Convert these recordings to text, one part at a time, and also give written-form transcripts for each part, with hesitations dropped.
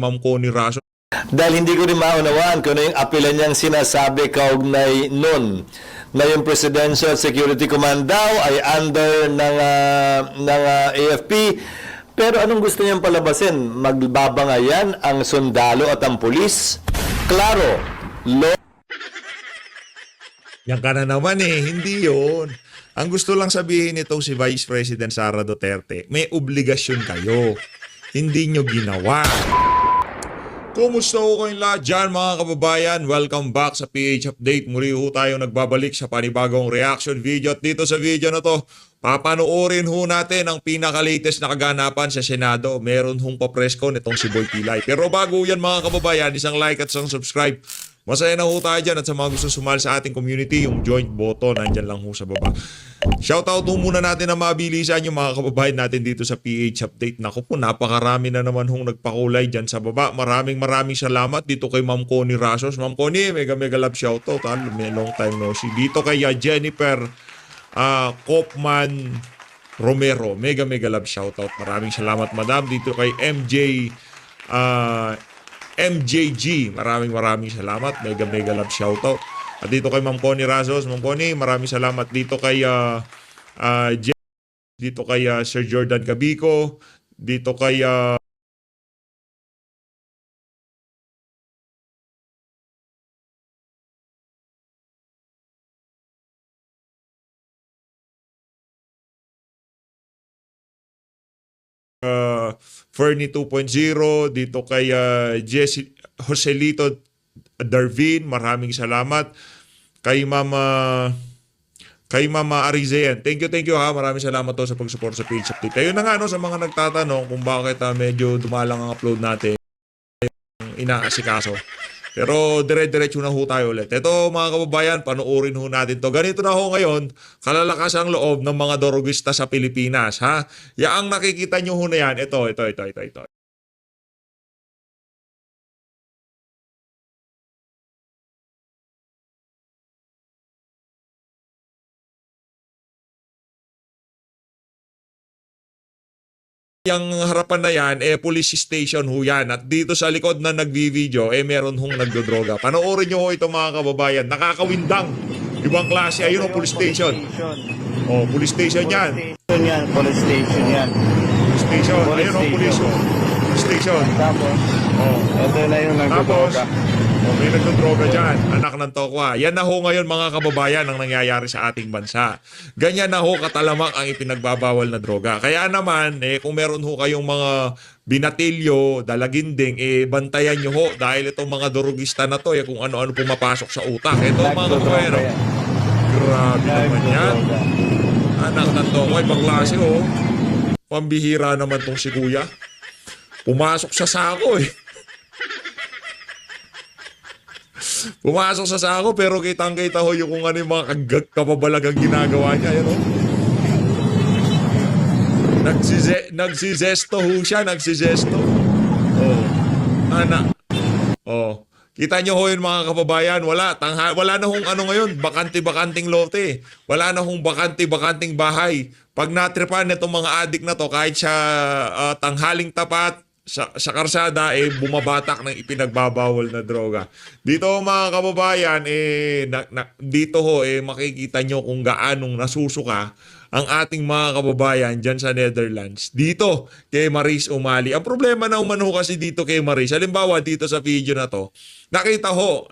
Ma'am Connie Raso. Dahil hindi ko rin maunawaan kung ano yung apela niyang sinasabi kaugnay nun na yung Presidential Security Command daw ay under ng AFP. Pero anong gusto niyang palabasin? Magbabangayan ang sundalo at ang pulis? Klaro, Yan ka na naman hindi yun. Ang gusto lang sabihin nito si Vice President Sara Duterte, may obligasyon kayo. Hindi nyo ginawa. Kumusta ho kayong lahat dyan mga kababayan? Welcome back sa PH Update. Muli ho tayo nagbabalik sa panibagong reaction video. At dito sa video na to, papanoorin ho natin ang pinaka-latest na kaganapan sa Senado. Meron hong papresko nitong si Boy Kilay. Pero bago yan mga kababayan, isang like at isang subscribe. Masaya na ho tayo dyan at sa mga gusto sumali sa ating community, yung joint button, nandyan lang ho sa baba. Shoutout ho muna natin na mabilisan yung mga kababayan natin dito sa PH Update. Naku po, napakarami na naman hong nagpakulay dyan sa baba. Maraming salamat dito kay Ma'am Connie Rasos. Ma'am Connie, mega love shoutout. May long time no see. Dito kay Jennifer Kopman Romero. Mega love shoutout. Maraming salamat madam. Dito kay MJG, maraming salamat. Mega love shoutout. At dito kay Ma'am Connie Rasos. Ma'am Connie, maraming salamat. Dito kay dito kay Sir Jordan Cabico. Dito kay 2.0, dito kay Joselito Darvin, maraming salamat. Kay Mama Arizean, thank you ha, maraming salamat to sa pag-support sa page update. Ayun na nga sa mga nagtatanong kung bakit medyo dumalang ang upload natin, inaasikaso. Pero dire-diretso na ho tayo ulit. Ito mga kababayan, panoorin ho natin to. Ganito na ho ngayon, kalalakas ang loob ng mga dorogista sa Pilipinas. Ha? Yaang nakikita nyo ho na yan. Ito. Yung harapan na yan, police station ho yan. At dito sa likod na nagvi-video, meron hong nagdodroga. Panoorin nyo ho ito mga kababayan. Nakakawindang. Ibang klase. Ayun o, police station. Oh, police station yan. Police station yan. Police station. Ayun o, police station. Tapos, ito na yung nagdodroga. May nagdodroga dyan. Anak ng tokwa. Yan na ho ngayon mga kababayan ang nangyayari sa ating bansa. Ganyan na ho katalamak ang ipinagbabawal na droga. Kaya naman, kung meron ho kayong mga binatilyo, dalaginding, bantayan nyo ho dahil itong mga drogista na to, kung ano-ano pumapasok sa utak. Ito mga kababayan. Grabe naman yan. Anak ng tokwa. Ibang klase ho. Pambihira naman tong si kuya. Pumasok sa sako Pumasok sa sako pero kitang-kita ho yung kung ano yung mga kapabalagang ginagawa niya. Yan, Nagsizesto ho siya. Anak. Kita nyo ho yun mga kababayan. Wala na hong ano ngayon. Bakante-bakanting lote. Wala na hong bakante-bakanting bahay. Pag natripan itong mga adik na to, kahit sa tanghaling tapat, sa karsada bumabatak ng ipinagbabawal na droga. Dito mga kababayan dito ho makikita nyo kung gaanong nasusuka ang ating mga kababayan dyan sa Netherlands. Dito kay Maris Umali. Ang problema na umano kasi dito kay Maris, halimbawa dito sa video na to, nakita ho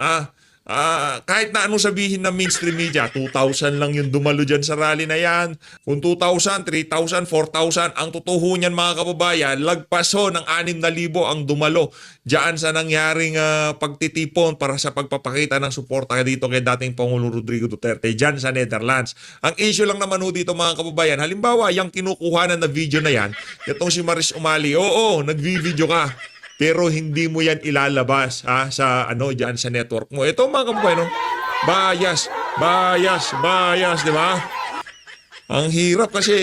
kahit na anong sabihin ng mainstream media, 2,000 lang yung dumalo dyan sa rally na yan. Kung 2,000, 3,000, 4,000, ang totoo niyan mga kababayan, lagpas ho ng 6,000 ang dumalo dyan sa nangyaring pagtitipon para sa pagpapakita ng suporta dito kay dating Pangulong Rodrigo Duterte dyan sa Netherlands. Ang issue lang naman ho dito mga kababayan, halimbawa yung kinukuhanan na video na yan, itong si Maris Umali, nagvi-video ka. Pero hindi mo yan ilalabas sa diyan sa network mo. Ito mga kababayan, bias, di ba? Ang hirap kasi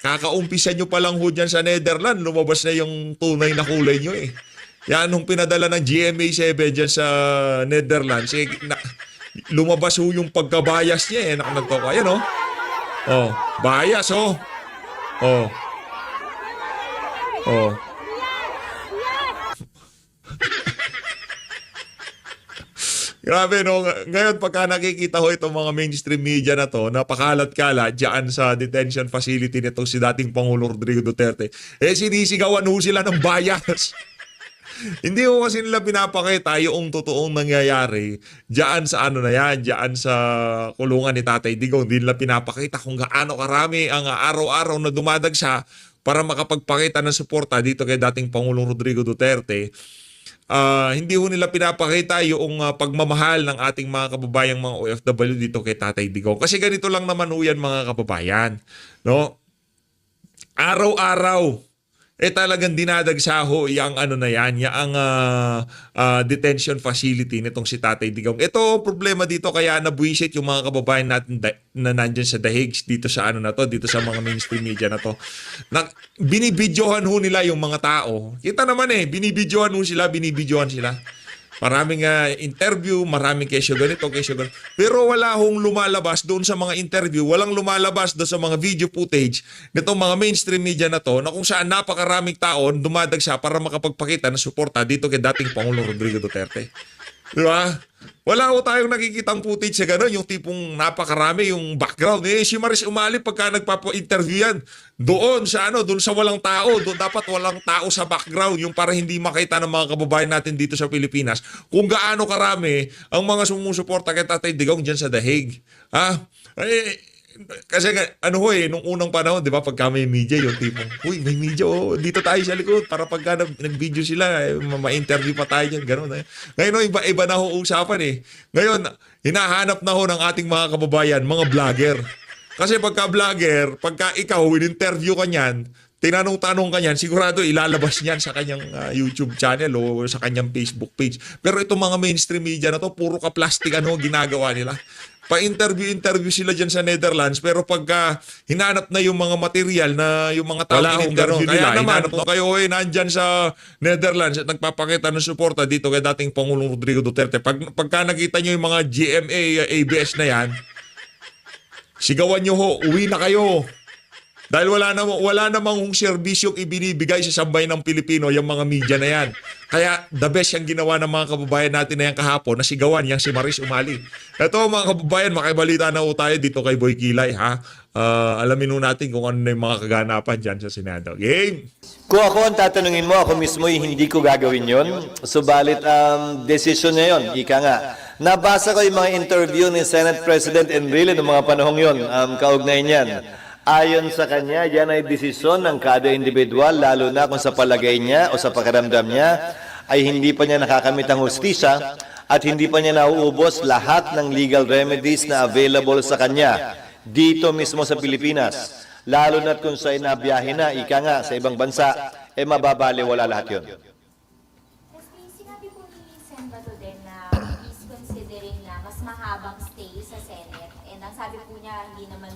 kakaumpisa nyo pa lang ho dyan sa Netherlands, lumabas na yung tunay na kulay nyo Yan nung pinadala ng GMA7 dyan sa Netherlands, lumabas ho yung pagkabayas niya Nakanagtoko. Ayan bias Grabe, no? Ngayon, pagka nakikita ko itong mga mainstream media na to, napakalat-kalat dyan sa detention facility nitong si dating Pangulo Rodrigo Duterte, sinisigawan ho sila ng bias. Hindi ko kasi nila pinapakita yung totoong nangyayari diyan sa ano na yan, diyan sa kulungan ni Tatay Digong. Hindi nila pinapakita kung gaano karami ang araw-araw na dumadag siya para makapagpakita ng suporta dito kay dating Pangulong Rodrigo Duterte. Hindi ho nila pinapakita yung pagmamahal ng ating mga kababayang mga OFW dito kay Tatay Digong. Kasi ganito lang naman ho yan mga kababayan. No? Araw-araw talagang dinadagsa ho yung ano na yan, yung detention facility nitong si Tatay Digong. Ito problema dito kaya nabuisit yung mga kababayan natin na nandyan sa The Hague dito sa ano na to, dito sa mga mainstream media na to. Binibidyohan ho nila yung mga tao. Kita naman binibidyohan ho sila, binibidyohan sila. Maraming interview, maraming kesyo ganito, kesyo ganito. Pero wala hong lumalabas doon sa mga interview, walang lumalabas doon sa mga video footage nitong mga mainstream media na to na kung saan napakaraming taon dumadag siya para makapagpakita ng suporta dito kay dating Pangulong Rodrigo Duterte. Di ba? Wala ko tayong nakikitang footage sa gano'n, yung tipong napakarami yung background. Si Maris Umali pagka nagpapa-interview yan, doon sa walang tao, doon dapat walang tao sa background, yung para hindi makita ng mga kababayan natin dito sa Pilipinas kung gaano karami ang mga sumusuporta kay Tatay Digong dyan sa The Hague. Kasi nung unang panahon, di ba, pagka may media, yung tipong, uy, may media, dito tayo sa likod, para pagka nag-video sila, ma-interview pa tayo dyan, gano'n. Ngayon, iba na ho usapan Ngayon, hinahanap na ho ng ating mga kababayan, mga vlogger. Kasi pagka vlogger, pagka ikaw, in-interview ka niyan, tinanong-tanong ka niyan, sigurado ilalabas niyan sa kanyang YouTube channel o sa kanyang Facebook page. Pero itong mga mainstream media na to, puro ka plastic ginagawa nila. Pa-interview sila dyan sa Netherlands, pero pagka hinanap na yung mga material na yung mga tao in-interview nila, hinanap na kayo nandyan sa Netherlands at nagpapakita ng suporta dito kay dating Pangulong Rodrigo Duterte. Pagka nakita nyo yung mga GMA, ABS na yan, sigawan nyo ho, uwi na kayo. Dahil wala namang serbisyong ibinibigay sa sambay ng Pilipino yung mga media na yan. Kaya the best yung ginawa ng mga kababayan natin na yung kahapon na sigawan yung si Maris Umali. Ito mga kababayan, makibalita na ho tayo dito kay Boy Kilay. Alamin ho natin kung ano na yung mga kaganapan dyan sa Senado. Game! Kung ako ang tatanungin mo, ako mismo hindi ko gagawin yon. Subalit desisyon niya yun. Ika nga. Nabasa ko yung mga interview ni Senate President Enrile noong mga panahong yon. Kaugnay niyan. Ayon sa kanya, yan ay desisyon ng kada individual, lalo na kung sa palagay niya o sa pakiramdam niya ay hindi pa niya nakakamit ang hustisya at hindi pa niya nauubos lahat ng legal remedies na available sa kanya dito mismo sa Pilipinas. Lalo na kung sa inabiyahe na, ika nga, sa ibang bansa, mababaliwala lahat yun. Sinabi po ni Sen. Bato din na he's considering na mas mahabang stay sa Senate. And ang sabi po niya, hindi niya naman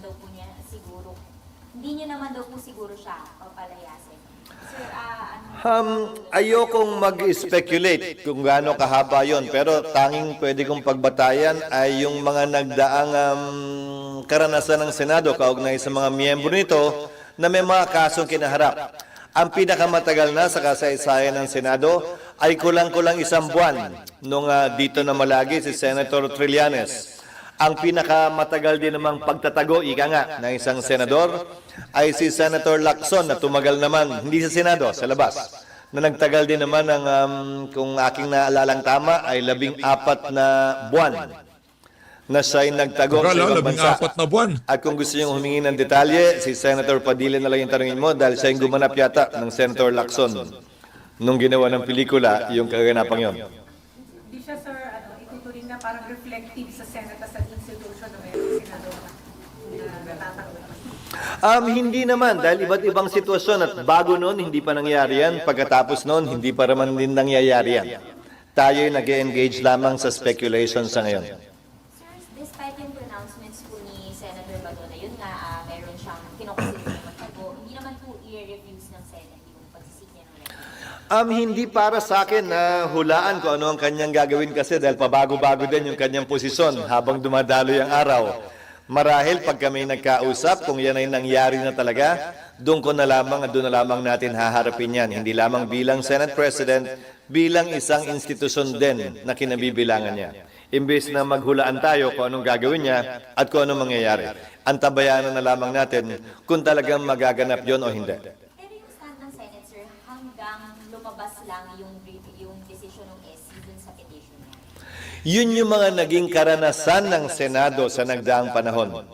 daw po siguro siya papalayasin. Sir, Ayokong mag-speculate kung gaano kahaba yon, pero tanging pwede kong pagbatayan ay yung mga nagdaang karanasan ng Senado kaugnay sa mga miyembro nito na may mga kasong kinaharap. Ang pinakamatagal na sa kasaysayan ng Senado ay kulang-kulang 1 buwan nung dito na malagi si Senator Trillanes. Ang pinakamatagal din namang pagtatago, ika nga, ng isang senador ay si Senator Lacson na tumagal naman, hindi sa Senado, sa labas, na nagtagal din naman ng, kung aking naalalang tama, ay 14 na buwan na siya'y nagtago sa ibang bansa. 14 na buwan. At kung gusto nyo humingi ng detalye, si Senator Padilla na lang yung tanungin mo dahil siya yung gumanap yata ng Senator Lacson nung ginawa ng pelikula yung kaganapang yon. Hindi siya, sir, ituturing na parang reflective sa Senate as an institution na mayroong Senado na natatakot. Hindi naman, dahil iba't ibang sitwasyon at bago noon, hindi pa nangyari yan. Pagkatapos noon, hindi pa naman din nangyayari yan. Tayo'y nag-engage lamang sa speculation sa ngayon. Sir, despite yung pronouncements po ni Senator Bato na yun nga, meron siyang kinoconsider na magtago, hindi naman po i-refuse ng Senate yung pagsisik niya ng record. Hindi para sa akin na hulaan kung ano ang kanyang gagawin kasi dahil pabago-bago din yung kanyang posisyon habang dumadaloy ang araw. Marahil pag kami nagkausap, kung yan ay nangyari na talaga, doon na lamang natin haharapin yan. Hindi lamang bilang Senate President, bilang isang institusyon din na kinabibilangan niya. Imbes na maghulaan tayo kung anong gagawin niya at kung anong mangyayari. Antabayanan na lamang natin kung talagang magaganap yon o hindi. Pero yung stand ng Senate, sir, hanggang lumabas lang yung decision ng SC dun sa petition niya. Yun yung mga naging karanasan ng Senado sa nagdaang panahon.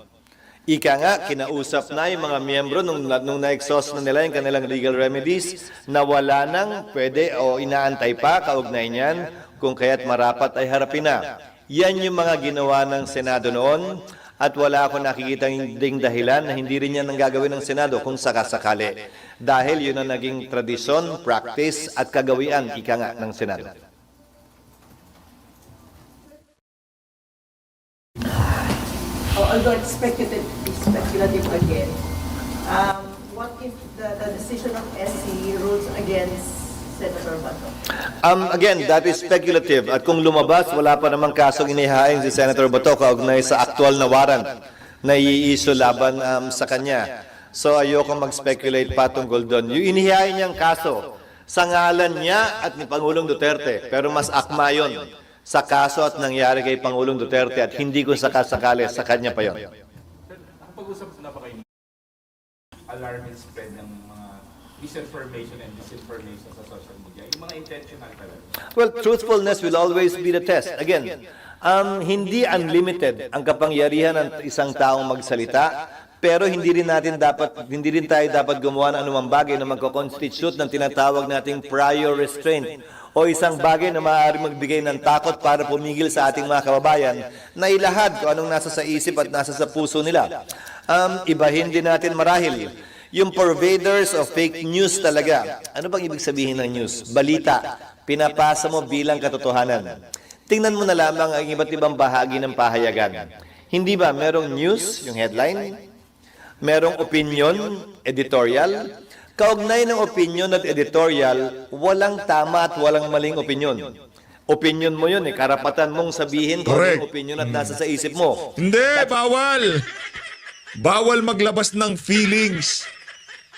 Ika nga, kinausap na yung mga miyembro nung na-exhaust na nila yung kanilang legal remedies na wala nang pwede o inaantay pa kaugnay niyan kung kaya't marapat ay harapin na. Yan yung mga ginawa ng Senado noon at wala akong nakikita ding dahilan na hindi rin yan ang gagawin ng Senado kung sakasakali. Dahil yun ang naging tradisyon, practice at kagawian, ika nga, ng Senado. Although it's speculative again, what if the decision of SC rules against Senator Bato? Again, that is speculative. At kung lumabas, wala pa namang kasong inihain si Senator Bato kaugnay sa aktual na warrant na iiso laban sa kanya. So ayoko mag-speculate pa tungkol doon. Yung inihain niyang kaso sa ngalan niya at ni Pangulong Duterte, pero mas akma yun sa kaso at nangyari kay Pangulong Duterte at hindi ko sakasakali sa kanya pa yun. Ang pag-usap na ba kayo alarmist spread ng mga misinformation and disinformation sa social media? Yung mga intentional talaga. Well, truthfulness will always be the test. Again, hindi unlimited ang kapangyarihan ng isang taong magsalita, pero hindi rin tayo dapat gumawa ng anumang bagay na magko-constitute ng tinatawag nating prior restraint o isang bagay na maaaring magbigay ng takot para pumigil sa ating mga kababayan na ilahad kung anong nasa sa isip at nasa sa puso nila. Ibahin din natin marahil yung purveyors of fake news talaga. Ano bang ibig sabihin ng news? Balita. Pinapasa mo bilang katotohanan. Tingnan mo na lamang ang iba't ibang bahagi ng pahayagan. Hindi ba merong news, yung headline? Merong opinion, editorial? Kaugnay ng opinion at editorial, walang tama at walang maling opinion. Opinion mo yun, karapatan mong sabihin kung Correct. anong opinion at nasa sa isip mo. Hindi, bawal. Bawal maglabas ng feelings.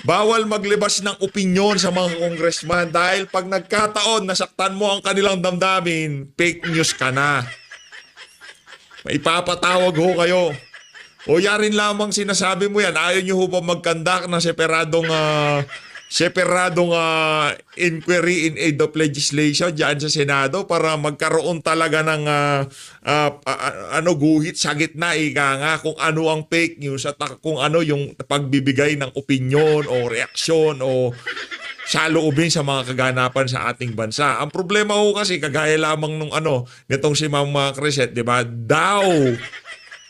Bawal maglabas ng opinion sa mga congressman dahil pag nagkataon nasaktan mo ang kanilang damdamin, fake news ka na. Maipapatawag ho kayo. O yarin lamang sinasabi mo yan. Ayaw nyo ho ba magkandak ng separadong inquiry in aid of legislation dyan sa Senado para magkaroon talaga ng guhit sa gitna ika nga kung ano ang fake news at kung ano yung pagbibigay ng opinion o reaksyon o saloobin sa mga kaganapan sa ating bansa. Ang problema ho kasi kagaya lamang nung nitong si Ma'am Crescent, di ba?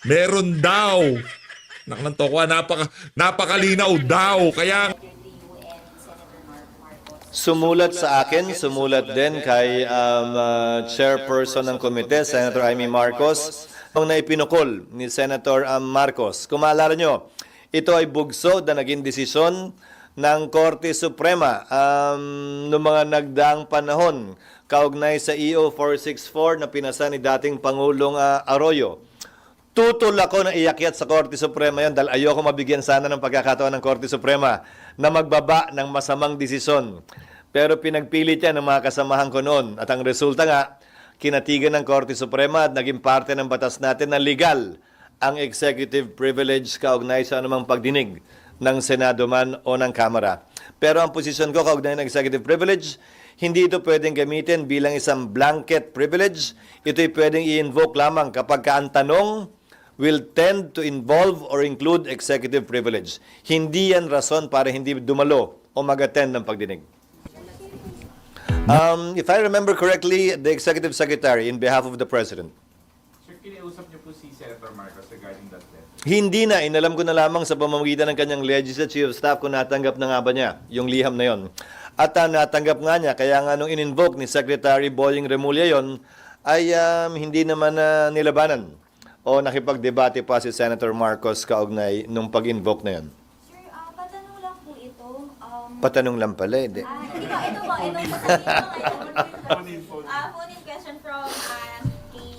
Meron daw. Naknanto ko, napakalinaw daw. Kaya Sumulat sa akin, sumulat din kay chairperson ng komite, Senator Amy Marcos, nung naipinukol ni Senator Marcos. Kung maalala nyo, ito ay bugso na naging desisyon ng Korte Suprema noong mga nagdaang panahon kaugnay sa EO 464 na pinasa ni dating Pangulong Arroyo. Tutol ako na iakyat sa Korte Suprema yon dahil ayoko mabigyan sana ng pagkakataon ng Korte Suprema na magbaba ng masamang desisyon. Pero pinagpilit yan ng mga kasamahan ko noon. At ang resulta nga, kinatigan ng Korte Suprema at naging parte ng batas natin na legal ang executive privilege kaugnay sa anumang pagdinig ng Senado man o ng Kamara. Pero ang posisyon ko kaugnay ng executive privilege, hindi ito pwedeng gamitin bilang isang blanket privilege. Ito'y pwedeng i-invoke lamang kapag ang tanong will tend to involve or include executive privilege. Hindi yan rason para hindi dumalo o mag-attend ng pagdinig. If I remember correctly, the Executive Secretary, in behalf of the President, Sir, kinausap niyo po si Senator Marcos regarding that letter? hindi na, inalam ko na lamang sa pamamagitan ng kanyang legislative staff kung natanggap na nga ba niya yung liham na yon. At natanggap nga niya, kaya nga nung in-invoke ni Secretary Boying Remulla yon, ay hindi naman nilabanan o nakipagdebate pa si Senator Marcos kaugnay nung pag-invoke na yon. Sir, patanong lang po ito. Patanong lang pala, hindi. Hindi po, ito po, phone-in question from kay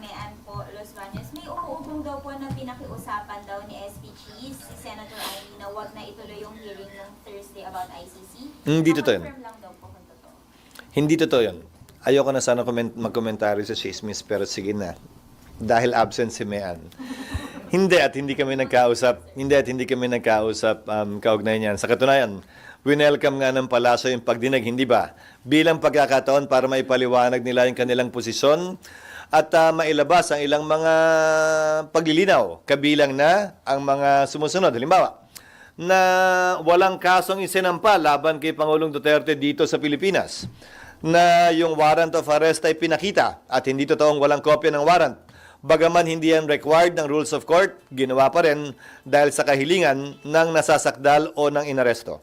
Mayan po, Los Baños. May umuugong daw po na pinakiusapan daw ni SP Cheese, si Senator Amy, na wag na ituloy yung hearing ng Thursday about ICC. Hindi totoo yun. Confirm lang daw po kung totoo. Hindi totoo yun. Ayoko na sana magkomentaryo sa chismis, pero sige na. Dahil absent si Mean. Hindi kami nagkausap, kaugnay niyan. Sa katunayan, winelcome nga ng palasyo yung pagdinig, hindi ba? Bilang pagkakataon para maipaliwanag nila yung kanilang posisyon at mailabas ang ilang mga paglilinaw, kabilang na ang mga sumusunod. Halimbawa, na walang kasong isinampa laban kay Pangulong Duterte dito sa Pilipinas, na yung warrant of arrest ay pinakita at hindi totoong walang kopya ng warrant. Bagaman hindi yan required ng rules of court, ginawa pa rin dahil sa kahilingan ng nasasakdal o ng inaresto.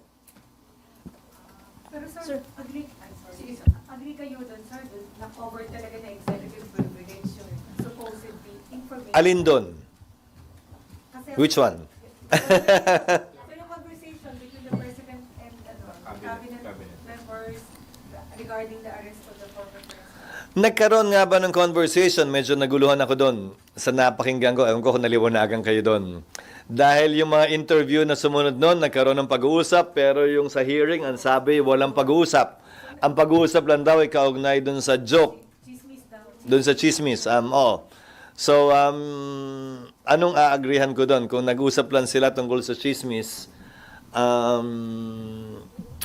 Pero sir, agree kayo doon, sir, na-cover talaga na executive privilege yung supposedly information. Alin doon? Kasi, Which one? So yung conversation between the president and cabinet members regarding the arrest of the former president. Nagkaroon nga ba ng conversation? Medyo naguluhan ako doon sa napakinggan ko. Ewan ko kung naliwanagan kayo doon. Dahil yung mga interview na sumunod noon, nagkaroon ng pag-uusap, pero yung sa hearing, ang sabi, walang pag-uusap. Ang pag-uusap lang daw ay kaugnay doon sa joke. Chismis daw. Doon sa chismis. So, anong aagrihan ko doon? Kung nag-usap lang sila tungkol sa chismis,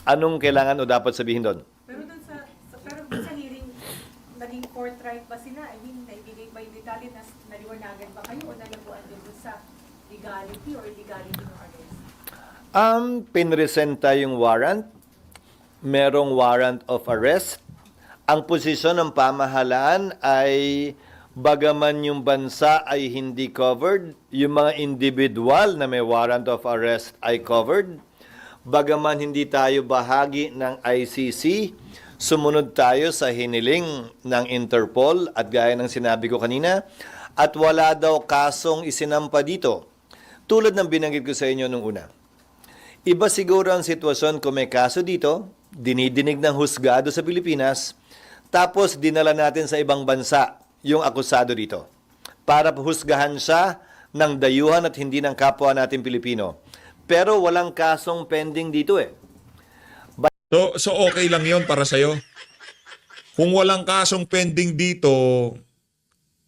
anong kailangan o dapat sabihin doon? Pero doon sa hearing, naging forthright ba sila? I mean, naibigay ba yung detalye na naliwanagan ba kayo o nalabuan din doon sa legality or illegality ng arrest? Pinresenta yung warrant. Merong warrant of arrest. Ang posisyon ng pamahalaan ay bagaman yung bansa ay hindi covered, yung mga individual na may warrant of arrest ay covered. Bagaman hindi tayo bahagi ng ICC, sumunod tayo sa hiniling ng Interpol at gaya ng sinabi ko kanina, at wala daw kasong isinampa dito. Tulad ng binanggit ko sa inyo nung una. Iba siguro ang sitwasyon kung may kaso dito, dinidinig ng husgado sa Pilipinas, tapos dinala natin sa ibang bansa yung akusado dito para husgahan siya ng dayuhan at hindi ng kapwa natin Pilipino. Pero walang kasong pending dito eh. So okay lang yon para sa'yo? Kung walang kasong pending dito,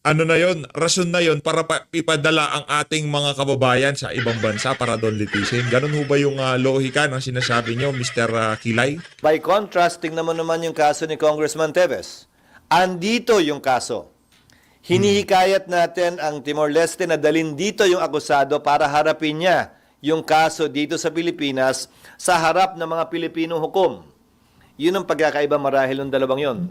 ano na yon, rason na yon para ipadala ang ating mga kababayan sa ibang bansa para doon litisin. Ganun ho ba yung lohika ng sinasabi nyo, Mr. Kilay? By contrast, tingnan mo naman yung kaso ni Congressman Teves. Andito yung kaso. Hinihikayat natin ang Timor-Leste na dalhin dito yung akusado para harapin niya yung kaso dito sa Pilipinas sa harap ng mga Pilipinong hukom. Yun ang pagkakaiba marahil ng dalawang yon.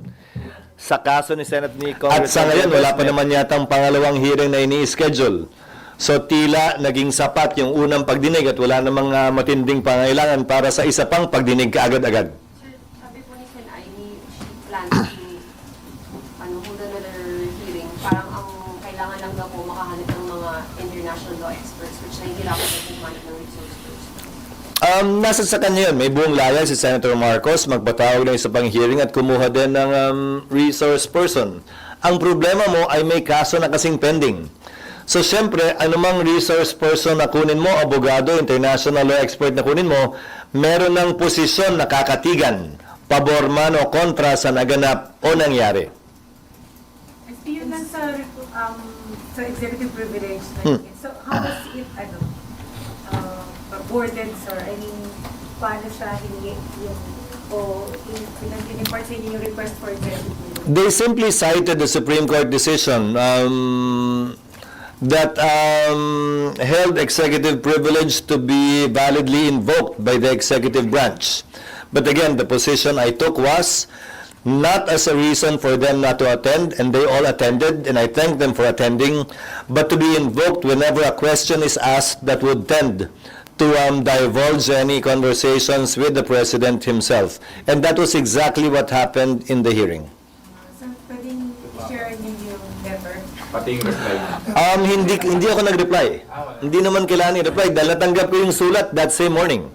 Sa kaso ni Congressman At sa ngayon, Teves, wala pa naman yata ang pangalawang hearing na ini-schedule. So tila naging sapat yung unang pagdinig at wala namang matinding pangailangan para sa isa pang pagdinig kaagad-agad. Sir, sabi po ni Sen Aimee, she plans to hold another hearing. Parang ang kailangan lang daw po makahanap ng mga international law experts which nahihirapan na po manap ng resource person. Nasa sa kanya yun. May buong laya si Senator Marcos magpatawag ng isa pang hearing at kumuha din ng resource person. Ang problema mo ay may kaso na kasing pending. So, syempre, anumang resource person na kunin mo, abogado, international law expert na kunin mo, meron ng posisyon na kakatigan, pabor man o kontra sa naganap o nangyari. Yun lang sa executive privilege na yun. So, how was it, worded, sir? I mean, paano siya in-impart sa inyo yung request for executive privilege? They simply cited the Supreme Court decision that held executive privilege to be validly invoked by the executive branch. But again, the position I took was not as a reason for them not to attend, and they all attended, and I thank them for attending, but to be invoked whenever a question is asked that would tend to divulge any conversations with the President himself. And that was exactly what happened in the hearing. So, pwedeng i-share niyo yung letter? Pati yung reply. Hindi ako nag-reply. Hindi naman kailangan i-reply dahil natanggap ko yung sulat that same morning.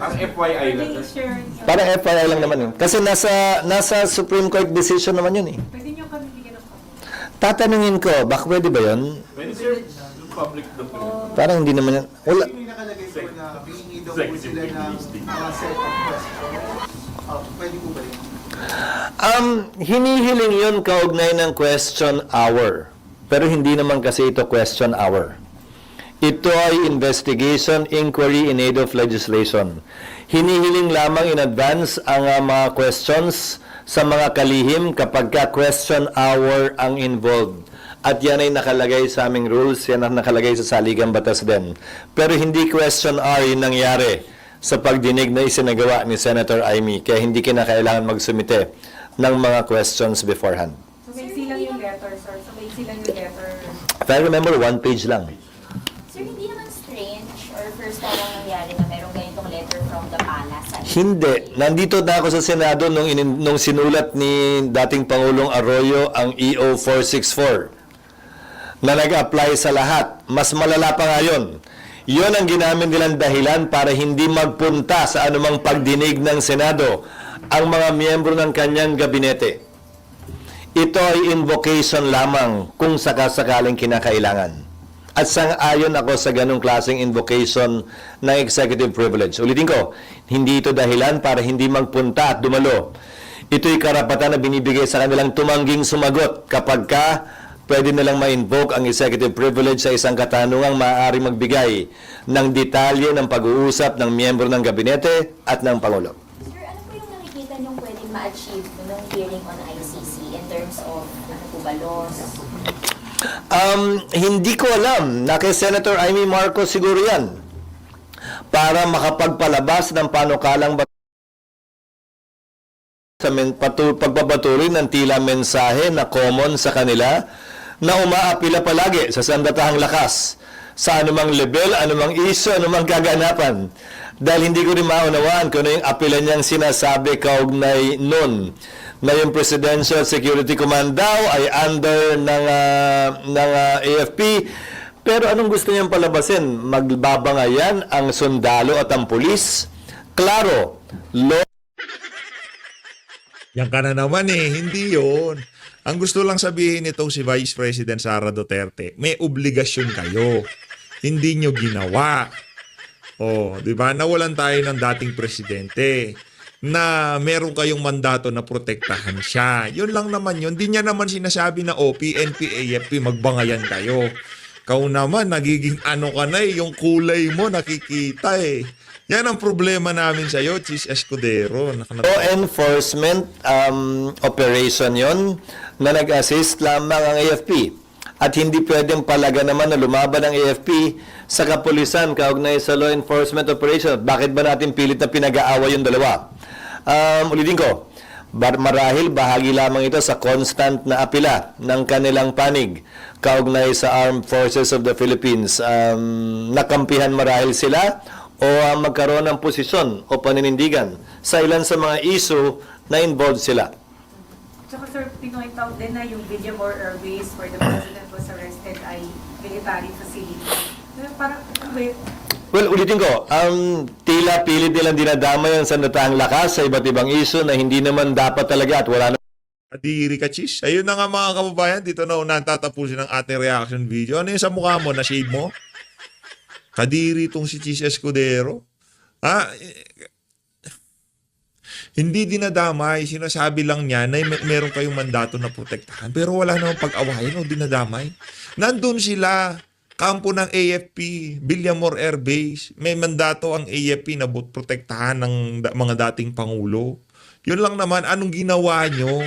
Ang FYI Pwedeng letter. i-share niyo? Parang FYI lang naman yun. Kasi nasa Supreme Court decision naman yun eh. Pwede niyo kami bigyan ng comment? Tatanungin ko, baka pwede ba yun? When sir, yung public document. Parang hindi naman yan. Wala. Yung nakalagay po na hihingi daw po sila ng mga set of questions. Pwede po ba yun? Hinihiling yun kaugnay ng question hour. Pero hindi naman kasi ito question hour. Ito ay investigation, inquiry in aid of legislation. Hinihiling lamang in advance ang mga questions sa mga kalihim kapag ka question hour ang involved. At yan ay nakalagay sa aming rules, yan ang nakalagay sa saligang batas din. Pero hindi question hour yung nangyari sa pagdinig na isinagawa ni Senator Amy, kaya hindi kinakailangan magsumite ng mga questions beforehand. So may silang yung letter, sir. So may silang yung letter. If I remember, 1 page lang. Sir, hindi naman strange or first time lang nangyari na merong ganitong letter from the palace? Hindi. Nandito na ako sa Senado nung sinulat ni dating Pangulong Arroyo ang EO 464 na nag-apply sa lahat. Mas malala pa nga yun. Yun ang ginamit nilang dahilan para hindi magpunta sa anumang pagdinig ng Senado ang mga miyembro ng kanyang gabinete. Ito ay invocation lamang kung sakasakaling kinakailangan. At sang-ayon ako sa ganong klaseng invocation ng executive privilege. Ulitin ko, hindi ito dahilan para hindi magpunta at dumalo. Ito'y karapatan na binibigay sa kanilang tumangging sumagot kapag pwede nilang ma-invoke ang executive privilege sa isang katanungang maaari magbigay ng detalye ng pag-uusap ng miyembro ng gabinete at ng Pangulo. Sir, ano po yung nakikita niyong pwedeng ma-achieve ng hearing on ICC in terms of ano po ba, laws? Hindi ko alam na kay Senator Amy Marcos siguro yan para makapagpalabas ng panukalang sa pagbabatuloy ng tila mensahe na common sa kanila na umaapila palagi sa sandatahang lakas sa anumang level, anumang issue, anumang kaganapan. Dahil hindi ko rin maunawaan kung ano yung apila niyang sinasabi kaugnay nun na yung Presidential Security Command daw ay under ng AFP. Pero anong gusto niyang palabasin? Magbabangayan ang sundalo at ang pulis? Klaro, law. Yan ka na naman hindi yun. Ang gusto lang sabihin nitong si Vice President Sara Duterte, may obligasyon kayo. Hindi nyo ginawa. Di ba? Nawalan tayo ng dating presidente na meron kayong mandato na protektahan siya. Yun lang naman yun. Hindi niya naman sinasabi na PNP, AFP, magbangayan kayo. Kau naman, nagiging ano ka na yung kulay mo nakikita Yan ang problema namin sa'yo, Chis Escudero. Law enforcement operation yon na nag-assist lamang ang AFP. At hindi pwedeng palaga naman na lumaban ang AFP sa kapulisan kaugnay sa law enforcement operation. Bakit ba natin pilit na pinag-aaway yung dalawa? Ulitin ko, marahil bahagi lamang ito sa constant na apila ng kanilang panig kaugnay sa Armed Forces of the Philippines. Nakampihan marahil sila o magkaroon ng posisyon o paninindigan sa ilan sa mga issue na involved sila. Tsaka sir, pinoint out din na yung Villamor Air Base where the president was arrested ay military facility. Parang, Well, ulitin ko, tila pilit nilang dinadamay ang sandatahang lakas sa iba't ibang issue na hindi naman dapat talaga at wala na. Kadiri ka, Chis. Ayun na nga mga kababayan, dito na unahan tatapusin ang ating reaction video. Ano yung sa mukha mo? Na-shave mo? Kadiri itong si Chis Escudero. Hindi dinadamay. Sinasabi lang niya na meron kayong mandato na protektahan. Pero wala namang pag-awayan o dinadamay. Nandun sila. Kampo ng AFP, Villamor Air Base. May mandato ang AFP na protektahan ng mga dating Pangulo. Yun lang naman, anong ginawa nyo?